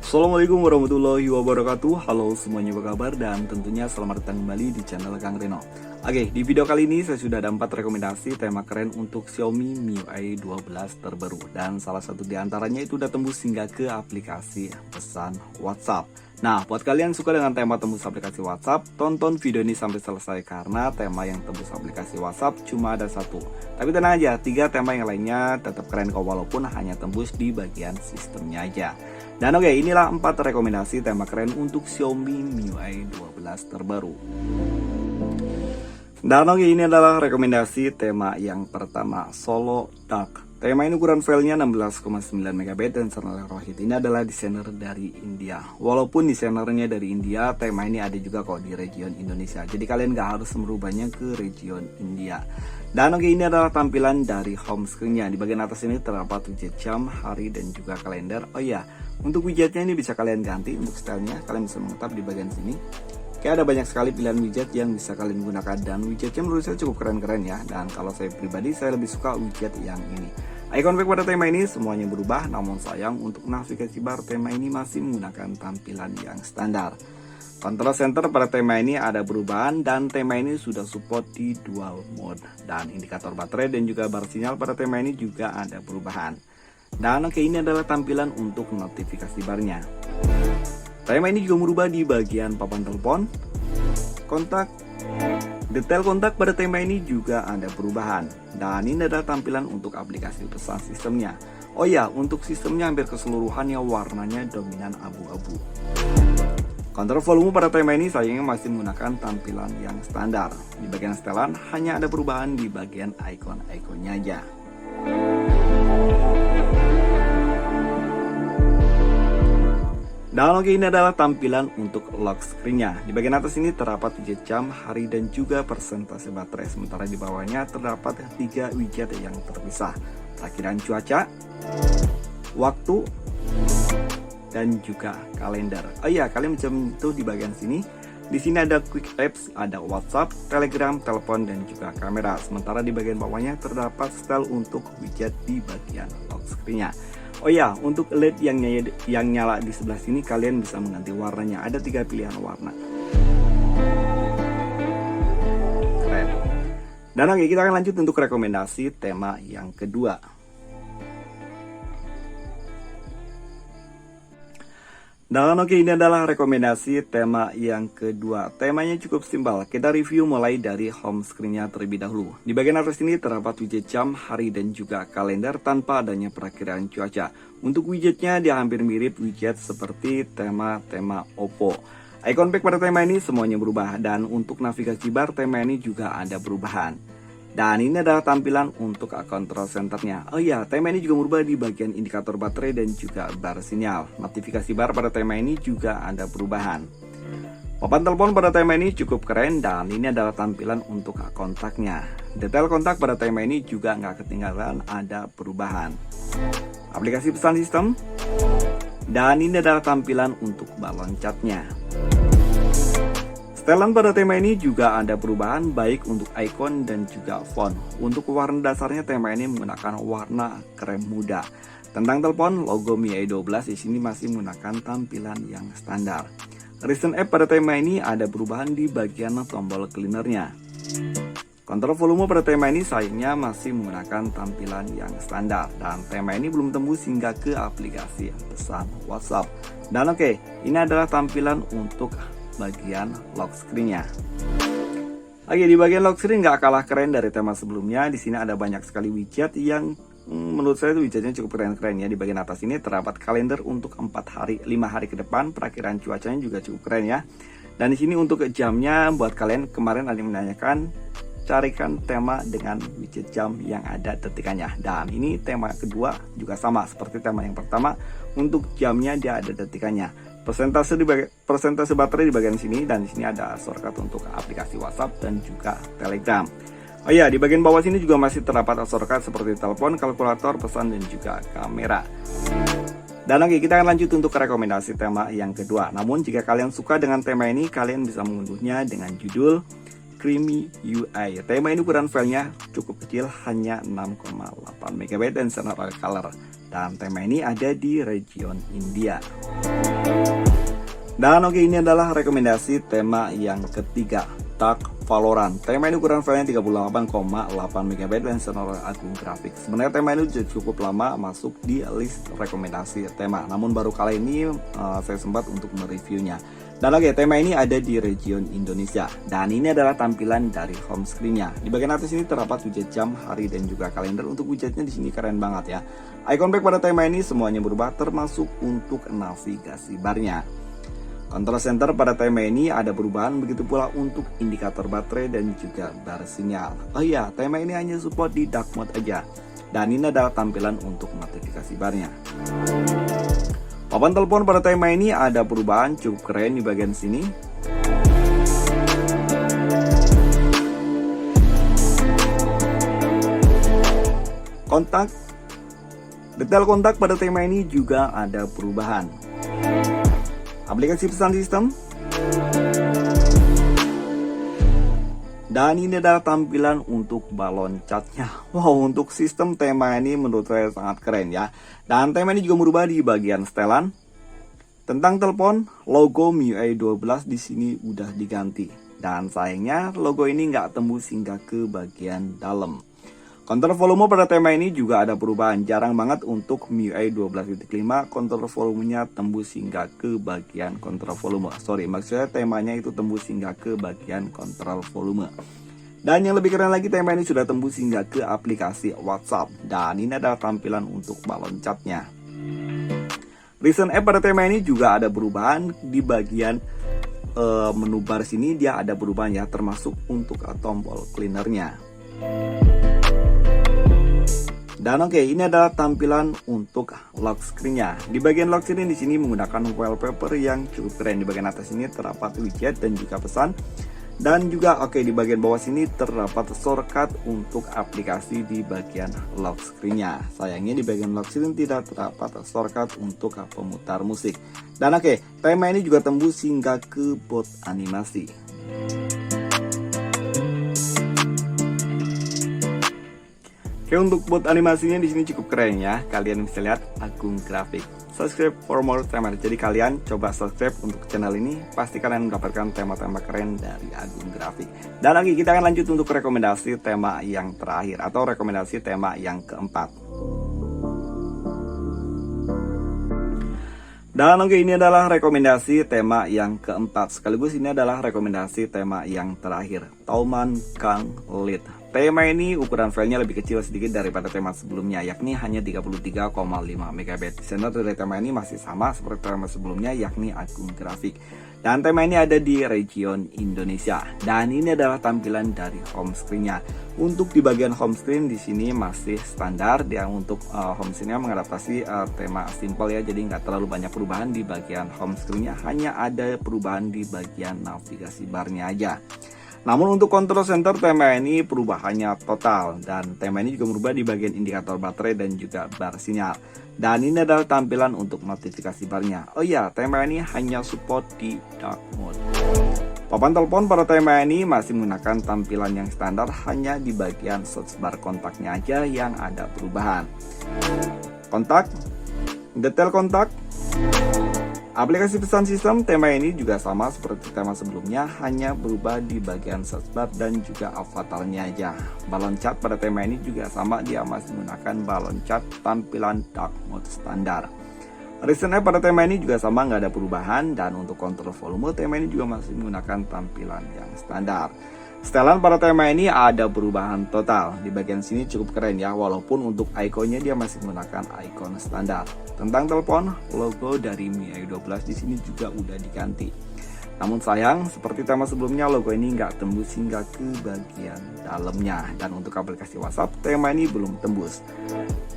Assalamualaikum warahmatullahi wabarakatuh. Halo semuanya, apa kabar? Dan tentunya selamat datang kembali di channel Kang Reno. Oke, di video kali ini saya sudah ada 4 rekomendasi tema keren untuk Xiaomi MIUI 12 terbaru. Dan salah satu di antaranya itu udah tembus hingga ke aplikasi pesan WhatsApp. Nah, buat kalian suka dengan tema tembus aplikasi WhatsApp, tonton video ini sampai selesai karena tema yang tembus aplikasi WhatsApp cuma ada satu. Tapi tenang aja, 3 tema yang lainnya tetap keren kok walaupun hanya tembus di bagian sistemnya aja. Dan oke, inilah 4 rekomendasi tema keren untuk Xiaomi MIUI 12 terbaru. Dan oke, ini adalah rekomendasi tema yang pertama, Solo Dark. Tema ini ukuran filenya 16,9 MB dan channel Rohit ini adalah desainer dari India. Walaupun desainernya dari India, tema ini ada juga kok di region Indonesia. Jadi kalian gak harus merubahnya ke region India. Dan oke, ini adalah tampilan dari home screen-nya. Di bagian atas ini terdapat widget jam, hari, dan juga kalender. Oh iya, untuk widgetnya ini bisa kalian ganti untuk stylenya. Kalian bisa mengetap di bagian sini. Kayak ada banyak sekali pilihan widget yang bisa kalian gunakan. Dan widgetnya menurut saya cukup keren-keren ya. Dan kalau saya pribadi, saya lebih suka widget yang ini. Icon back pada tema ini semuanya berubah. Namun sayang, untuk navigasi bar tema ini masih menggunakan tampilan yang standar. Control center pada tema ini ada perubahan dan tema ini sudah support di dual mode. Dan indikator baterai dan juga bar sinyal pada tema ini juga ada perubahan. Dan oke, ini adalah tampilan untuk notifikasi barnya. Tema ini juga merubah di bagian papan telepon, kontak, detail kontak pada tema ini juga ada perubahan. Dan ini adalah tampilan untuk aplikasi pesan sistemnya. Oh ya, untuk sistemnya hampir keseluruhannya warnanya dominan abu-abu. Kontrol volume pada tema ini sayangnya masih menggunakan tampilan yang standar. Di bagian setelan hanya ada perubahan di bagian icon-iconnya aja. Dan oke, ini adalah tampilan untuk lock screen-nya. Di bagian atas ini terdapat widget jam, hari, dan juga persentase baterai. Sementara di bawahnya terdapat 3 widget yang terpisah. Perakiraan cuaca, waktu, dan juga kalender. Oh iya, kalian bisa menyentuh di bagian sini. Di sini ada quick apps, ada WhatsApp, Telegram, telepon, dan juga kamera. Sementara di bagian bawahnya terdapat style untuk widget di bagian lock screen-nya. Oh ya, untuk LED yang nyala di sebelah sini kalian bisa mengganti warnanya. Ada 3 pilihan warna. Keren. Dan oke, kita akan lanjut untuk rekomendasi tema yang kedua. Dan oke, ini adalah rekomendasi tema yang kedua. Temanya cukup simpel. Kita review mulai dari home screen-nya terlebih dahulu. Di bagian atas ini terdapat widget jam, hari, dan juga kalender tanpa adanya perakiraan cuaca. Untuk widgetnya dia hampir mirip widget seperti tema-tema Oppo. Icon back pada tema ini semuanya berubah. Dan untuk navigasi bar tema ini juga ada perubahan. Dan ini adalah tampilan untuk control centernya. Oh iya, tema ini juga berubah di bagian indikator baterai dan juga bar sinyal. Notifikasi bar pada tema ini juga ada perubahan. Papan telepon pada tema ini cukup keren dan ini adalah tampilan untuk kontaknya. Detail kontak pada tema ini juga nggak ketinggalan, ada perubahan. Aplikasi pesan sistem. Dan ini adalah tampilan untuk balon catnya. Setelan pada tema ini juga ada perubahan baik untuk icon dan juga font. Untuk warna dasarnya tema ini menggunakan warna krem muda. Tentang telepon, logo MIUI 12 di sini masih menggunakan tampilan yang standar. Recent app pada tema ini ada perubahan di bagian tombol cleanernya. Kontrol volume pada tema ini sayangnya masih menggunakan tampilan yang standar. Dan tema ini belum tembus hingga ke aplikasi pesan WhatsApp. Dan oke, ini adalah tampilan untuk bagian lock screen-nya. Oke, di bagian lock screen nggak kalah keren dari tema sebelumnya. Di sini ada banyak sekali widget yang menurut saya itu widgetnya cukup keren-keren ya. Di bagian atas ini terdapat kalender untuk 5 hari ke depan. Perakiraan cuacanya juga cukup keren ya. Dan di sini untuk jamnya, buat kalian kemarin ada yang menanyakan, carikan tema dengan widget jam yang ada detikannya. Dan ini tema kedua juga sama seperti tema yang pertama. Untuk jamnya dia ada detikannya. Persentase baterai di bagian sini, dan di sini ada shortcut untuk aplikasi WhatsApp dan juga Telegram. Oh iya, di bagian bawah sini juga masih terdapat shortcut seperti telepon, kalkulator, pesan, dan juga kamera. Dan oke, kita akan lanjut untuk rekomendasi tema yang kedua. Namun jika kalian suka dengan tema ini, kalian bisa mengunduhnya dengan judul Creamy UI. Tema ini ukuran filenya cukup kecil, hanya 6,8 MB dan standar color. Dan tema ini ada di region India. Dan oke, ini adalah rekomendasi tema yang ketiga, Dark Valorant. Tema ini ukuran filenya 38,8 MB dan standar Agung Graphics. Sebenarnya tema ini cukup lama masuk di list rekomendasi tema, namun baru kali ini saya sempat untuk mereviewnya. Dan oke, tema ini ada di region Indonesia. Dan ini adalah tampilan dari home screen-nya. Di bagian atas ini terdapat widget jam, hari, dan juga kalender. Untuk widgetnya di sini keren banget ya. Icon back pada tema ini semuanya berubah, termasuk untuk navigasi barnya. Control center pada tema ini ada perubahan, begitu pula untuk indikator baterai dan juga bar sinyal. Oh iya, tema ini hanya support di dark mode aja. Dan ini adalah tampilan untuk notifikasi barnya. Papan telepon pada tema ini ada perubahan, cukup keren di bagian sini. Kontak, detail kontak pada tema ini juga ada perubahan. Aplikasi pesan sistem. Dan ini adalah tampilan untuk balon catnya. Wow, untuk sistem tema ini menurut saya sangat keren ya. Dan tema ini juga merubah di bagian setelan. Tentang telepon, logo MIUI 12 di sini udah diganti. Dan sayangnya logo ini nggak tembus hingga ke bagian dalam. Kontrol volume pada tema ini juga ada perubahan. Jarang banget untuk MIUI 12.5 kontrol volumenya tembus hingga ke bagian kontrol volume. Maksudnya temanya itu tembus hingga ke bagian kontrol volume. Dan yang lebih keren lagi, tema ini sudah tembus hingga ke aplikasi WhatsApp. Dan ini adalah tampilan untuk balon catnya. Recent App pada tema ini juga ada perubahan di bagian menu bar sini. Dia ada perubahan ya, termasuk untuk tombol cleanernya. Dan oke, ini adalah tampilan untuk lock screen-nya. Di bagian lock screen di sini menggunakan wallpaper yang cukup keren. Di bagian atas ini terdapat widget dan juga pesan. Dan juga oke, di bagian bawah sini terdapat shortcut untuk aplikasi di bagian lock screen-nya. Sayangnya di bagian lock screen tidak terdapat shortcut untuk pemutar musik. Dan oke, tema ini juga tembus hingga ke bot animasi. Oke, untuk bot animasinya di sini cukup keren ya. Kalian bisa lihat Agung Graphics. Subscribe for more tema. Jadi kalian coba subscribe untuk channel ini, pasti kalian mendapatkan tema-tema keren dari Agung Graphics. Dan lagi kita akan lanjut untuk rekomendasi tema yang terakhir atau rekomendasi tema yang keempat. Dan oke, ini adalah rekomendasi tema yang keempat. Sekaligus ini adalah rekomendasi tema yang terakhir, Tauman Kang Lead. Tema ini ukuran filenya lebih kecil sedikit daripada tema sebelumnya, yakni hanya 33,5 MB. Standar dari tema ini masih sama seperti tema sebelumnya, yakni Agung Graphics. Dan tema ini ada di region Indonesia. Dan ini adalah tampilan dari home screen-nya. Untuk di bagian home screen di sini masih standar. Dia untuk home screen-nya mengadaptasi tema simple ya, jadi nggak terlalu banyak perubahan di bagian home screen-nya. Hanya ada perubahan di bagian navigasi barnya aja. Namun untuk control center tema ini perubahannya total, dan tema ini juga berubah di bagian indikator baterai dan juga bar sinyal. Dan ini adalah tampilan untuk notifikasi barnya. Oh iya, tema ini hanya support di dark mode. Papan telepon pada tema ini masih menggunakan tampilan yang standar, hanya di bagian search bar kontaknya aja yang ada perubahan. Kontak, detail kontak. Aplikasi pesan sistem tema ini juga sama seperti tema sebelumnya, hanya berubah di bagian search bar dan juga avatarnya aja. Balon cat pada tema ini juga sama, dia masih menggunakan balon cat tampilan dark mode standar. Recent App pada tema ini juga sama, nggak ada perubahan. Dan untuk kontrol volume tema ini juga masih menggunakan tampilan yang standar. Setelan pada tema ini ada perubahan total. Di bagian sini cukup keren ya, walaupun untuk ikonnya dia masih menggunakan ikon standar. Tentang telepon, logo dari MIUI 12 di sini juga udah diganti. Namun sayang, seperti tema sebelumnya, logo ini nggak tembus hingga ke bagian dalamnya. Dan untuk aplikasi WhatsApp, tema ini belum tembus.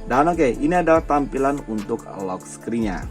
Dan oke, ini adalah tampilan untuk lock screen-nya.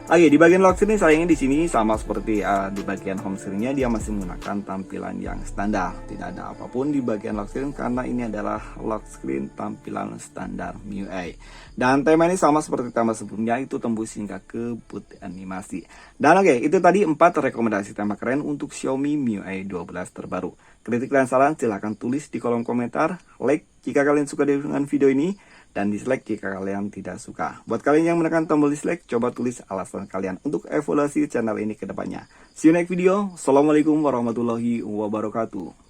Oke, di bagian lock screen sayangnya di sini sama seperti di bagian home screen-nya, dia masih menggunakan tampilan yang standar. Tidak ada apapun di bagian lock screen karena ini adalah lock screen tampilan standar MIUI. Dan tema ini sama seperti tema sebelumnya, itu tembus hingga ke boot animasi. Dan oke, itu tadi 4 rekomendasi tema keren untuk Xiaomi MIUI 12 terbaru. Kritik dan saran silahkan tulis di kolom komentar. Like jika kalian suka dengan video ini, dan dislike jika kalian tidak suka. Buat kalian yang menekan tombol dislike, coba tulis alasan kalian untuk evaluasi channel ini ke depannya. See you next video. Assalamualaikum warahmatullahi wabarakatuh.